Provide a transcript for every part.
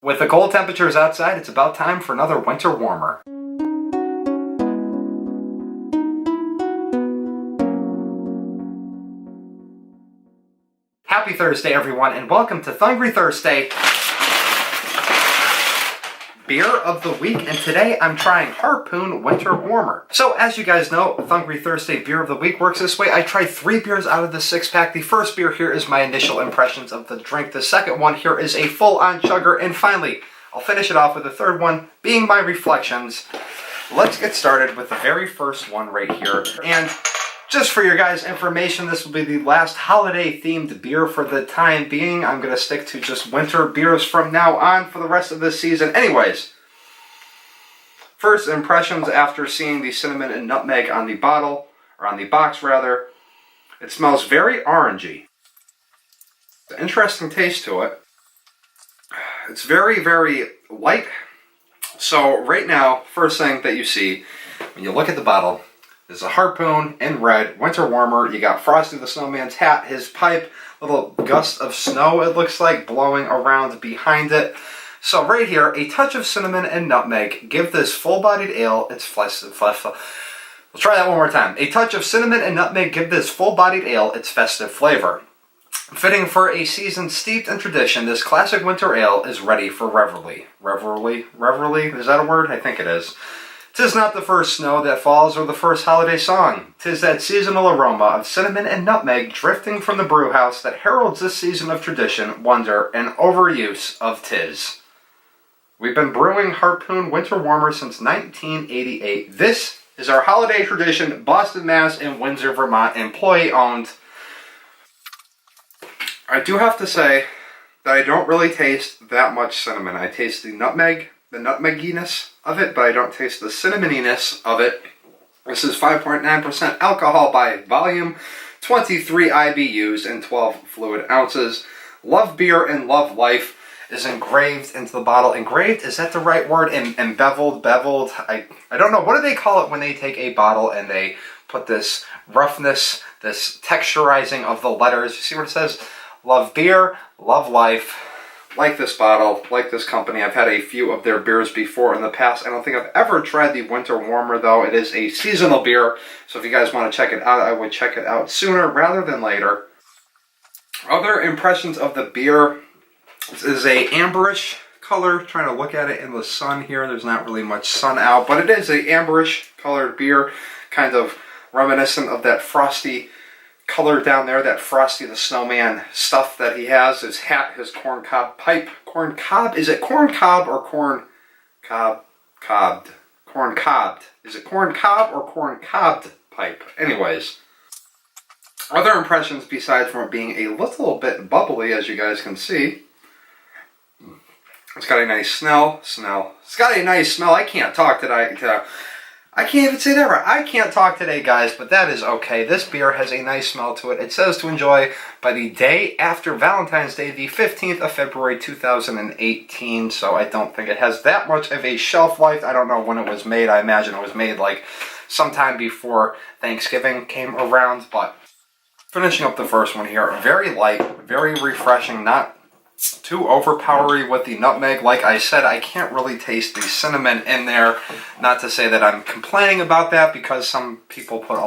With the cold temperatures outside, it's about time for another winter warmer. Happy Thursday, everyone, and welcome to Thungry Thirstday, beer of the week, and today I'm trying Harpoon Winter Warmer. So, as you guys know, Thungry Thirstday beer of the week works this way. I tried 3 beers out of the 6-pack. The first beer here is my initial impressions of the drink. The second one here is a full-on chugger, and finally, I'll finish it off with the third one being my reflections. Let's get started with the very first one right here. And just for your guys' information, this will be the last holiday-themed beer for the time being. I'm going to stick to just winter beers from now on for the rest of this season. Anyways, first impressions after seeing the cinnamon and nutmeg on the bottle, or on the box rather. It smells very orangey. It's an interesting taste to it. It's very, very light. So right now, first thing that you see when you look at the bottle is a Harpoon in red, winter warmer. You got Frosty the Snowman's hat, his pipe, little gust of snow it looks like blowing around behind it. So right here, a touch of cinnamon and nutmeg give this full-bodied ale its festive. We'll try that one more time. A touch of cinnamon and nutmeg give this full-bodied ale its festive flavor. Fitting for a season steeped in tradition, this classic winter ale is ready for revelry. Revelry? Is that a word? I think it is. 'Tis not the first snow that falls or the first holiday song. 'Tis that seasonal aroma of cinnamon and nutmeg drifting from the brewhouse that heralds this season of tradition, wonder, and overuse of 'tis. We've been brewing Harpoon Winter Warmer since 1988. This is our holiday tradition, Boston, Mass, and Windsor, Vermont, employee-owned. I do have to say that I don't really taste that much cinnamon. I taste the nutmeg, the nutmegginess of it, but I don't taste the cinnamoniness of it. This is 5.9% alcohol by volume, 23 IBUs, and 12 fluid ounces. Love beer and love life is engraved into the bottle. Engraved, is that the right word? Beveled. I don't know. What do they call it when they take a bottle and they put this roughness, this texturizing of the letters? You see what it says? Love beer, love life. Like this bottle, like this company. I've had a few of their beers before in the past. I don't think I've ever tried the Winter Warmer, though. It is a seasonal beer, so if you guys want to check it out, I would check it out sooner rather than later. Other impressions of the beer. This is a amberish color. Trying to look at it in the sun here. There's not really much sun out, but it is a amberish colored beer, kind of reminiscent of that frosty color down there, that Frosty the Snowman stuff that he has, his hat, his corn cob pipe. Corn cob? Is it corn cob or corn cobbed? Corn cobbed. Is it corn cob or corn cobbed pipe? Anyways, other impressions besides from it being a little bit bubbly, as you guys can see. It's got a nice smell. It's got a nice smell. I can't talk today. I can't even say that right. I can't talk today, guys, but that is okay. This beer has a nice smell to it. It says to enjoy by the day after Valentine's Day, the 15th of February, 2018, so I don't think it has that much of a shelf life. I don't know when it was made. I imagine it was made like sometime before Thanksgiving came around, but finishing up the first one here, very light, very refreshing, not too overpowering with the nutmeg. Like I said, I can't really taste the cinnamon in there. Not to say that I'm complaining about that, because some people put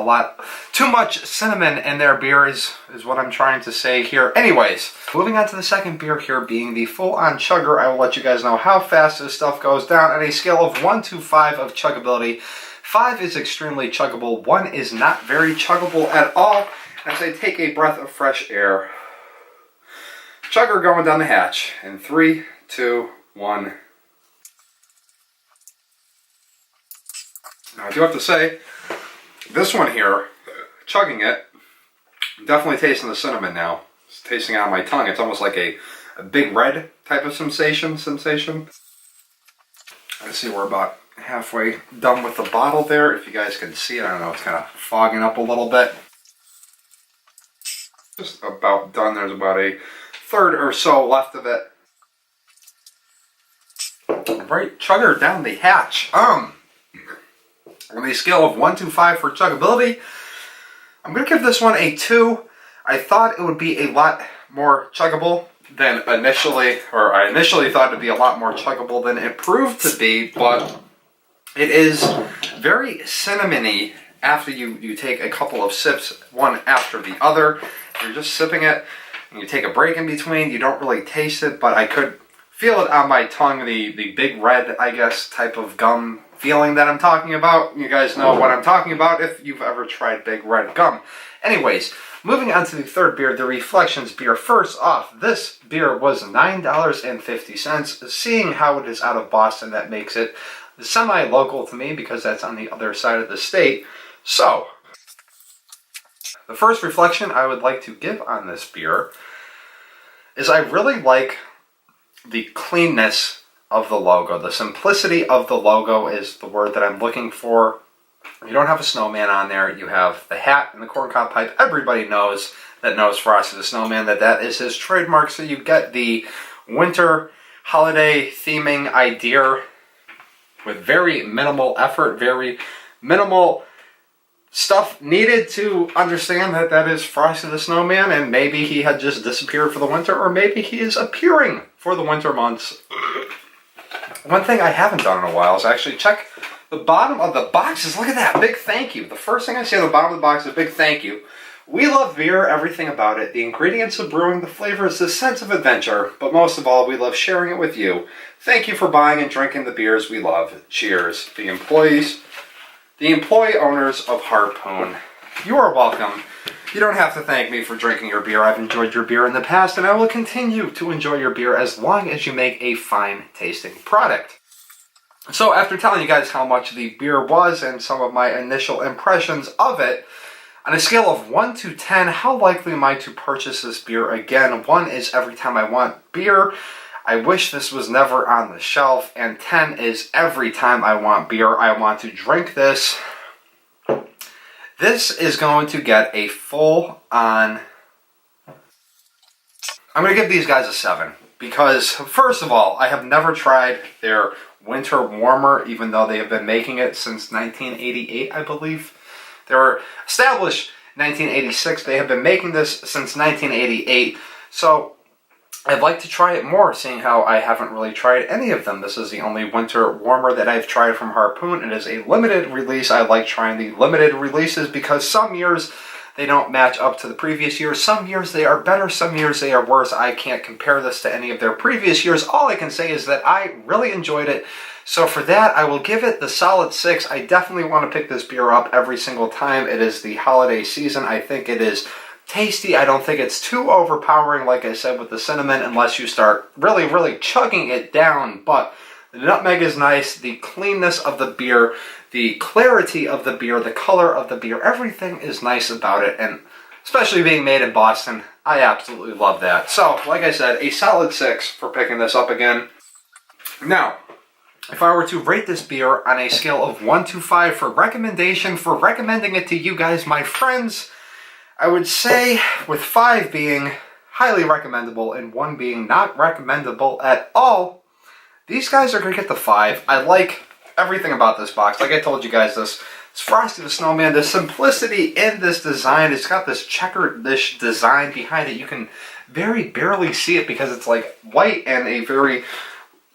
too much cinnamon in their beer is what I'm trying to say here. Anyways, moving on to the second beer here, being the full-on chugger. I will let you guys know how fast this stuff goes down on a scale of 1 to 5 of chuggability. 5 is extremely chuggable, 1 is not very chuggable at all. As I take a breath of fresh air, chugger going down the hatch in 3, 2, 1. Now I do have to say, this one here, chugging it, I'm definitely tasting the cinnamon now. It's tasting it on my tongue. It's almost like a big red type of sensation. I see we're about halfway done with the bottle there. If you guys can see it, I don't know, it's kind of fogging up a little bit. Just about done. There's about a third or so left of it. Right, chugger down the hatch. On a scale of 1 to 5 for chuggability, I'm going to give this one a 2. I thought it would be a lot more chuggable. than initially, or I initially thought it'd be a lot more chuggable than it proved to be, but it is very cinnamony after you take a couple of sips, one after the other. You're just sipping it, and you take a break in between. You don't really taste it, but I could feel it on my tongue, the big red, I guess, type of gum feeling that I'm talking about. You guys know what I'm talking about if you've ever tried big red gum. Anyways, moving on to the third beer, the Reflections beer. First off, this beer was $9.50. Seeing how it is out of Boston, that makes it semi-local to me because that's on the other side of the state. So, the first reflection I would like to give on this beer is I really like the cleanness of the logo. The simplicity of the logo is the word that I'm looking for. You don't have a snowman on there. You have the hat and the corncob pipe. Everybody knows Frosty the Snowman, that is his trademark. So you get the winter holiday theming idea with very minimal effort, very minimal stuff needed to understand that is Frosty the Snowman, and maybe he had just disappeared for the winter, or maybe he is appearing for the winter months. One thing I haven't done in a while is actually check the bottom of the boxes. Look at that, big thank you. The first thing I see on the bottom of the box is a big thank you. We love beer, everything about it, the ingredients of brewing, the flavors, the sense of adventure, but most of all, we love sharing it with you. Thank you for buying and drinking the beers we love. Cheers. The employee owners of Harpoon, you are welcome. You don't have to thank me for drinking your beer. I've enjoyed your beer in the past, and I will continue to enjoy your beer as long as you make a fine-tasting product. So after telling you guys how much the beer was and some of my initial impressions of it, on a scale of 1 to 10, how likely am I to purchase this beer again? 1 is every time I want beer. I wish this was never on the shelf. And 10 is every time I want beer, I want to drink this. This is going to get a full-on... I'm going to give these guys a 7. Because, first of all, I have never tried their winter warmer, even though they have been making it since 1988, I believe. They were established in 1986. They have been making this since 1988. So I'd like to try it more, seeing how I haven't really tried any of them. This is the only winter warmer that I've tried from Harpoon. It is a limited release. I like trying the limited releases because some years they don't match up to the previous years. Some years they are better, some years they are worse. I can't compare this to any of their previous years. All I can say is that I really enjoyed it. So for that, I will give it the solid 6. I definitely want to pick this beer up every single time. It is the holiday season. I think it is tasty. I don't think it's too overpowering, like I said, with the cinnamon, unless you start really, really chugging it down. But the nutmeg is nice. The cleanness of the beer, the clarity of the beer, the color of the beer, everything is nice about it. And especially being made in Boston, I absolutely love that. So, like I said, a solid 6 for picking this up again. Now, if I were to rate this beer on a scale of 1 to 5 for recommending it to you guys, my friends, I would say with 5 being highly recommendable and 1 being not recommendable at all, these guys are going to get the 5. I like everything about this box. Like I told you guys, this Frosty the Snowman, the simplicity in this design, it's got this checkered-ish design behind it. You can very barely see it because it's like white and a very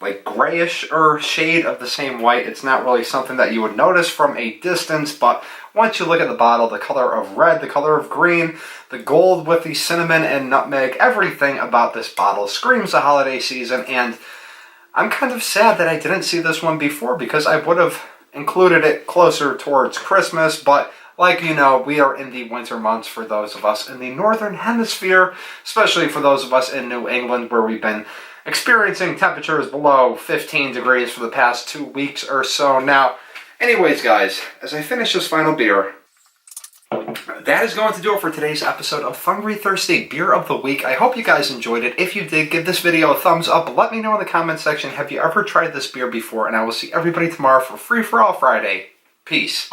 like grayish or shade of the same white. It's not really something that you would notice from a distance, but once you look at the bottle, the color of red, the color of green, the gold with the cinnamon and nutmeg, everything about this bottle screams the holiday season. And I'm kind of sad that I didn't see this one before because I would have included it closer towards Christmas, but like you know, we are in the winter months for those of us in the northern hemisphere, especially for those of us in New England where we've been experiencing temperatures below 15 degrees for the past 2 weeks or so. Now, anyways, guys, as I finish this final beer, that is going to do it for today's episode of Thungry Thirstday Beer of the Week. I hope you guys enjoyed it. If you did, give this video a thumbs up. Let me know in the comment section, have you ever tried this beer before? And I will see everybody tomorrow for Free For All Friday. Peace.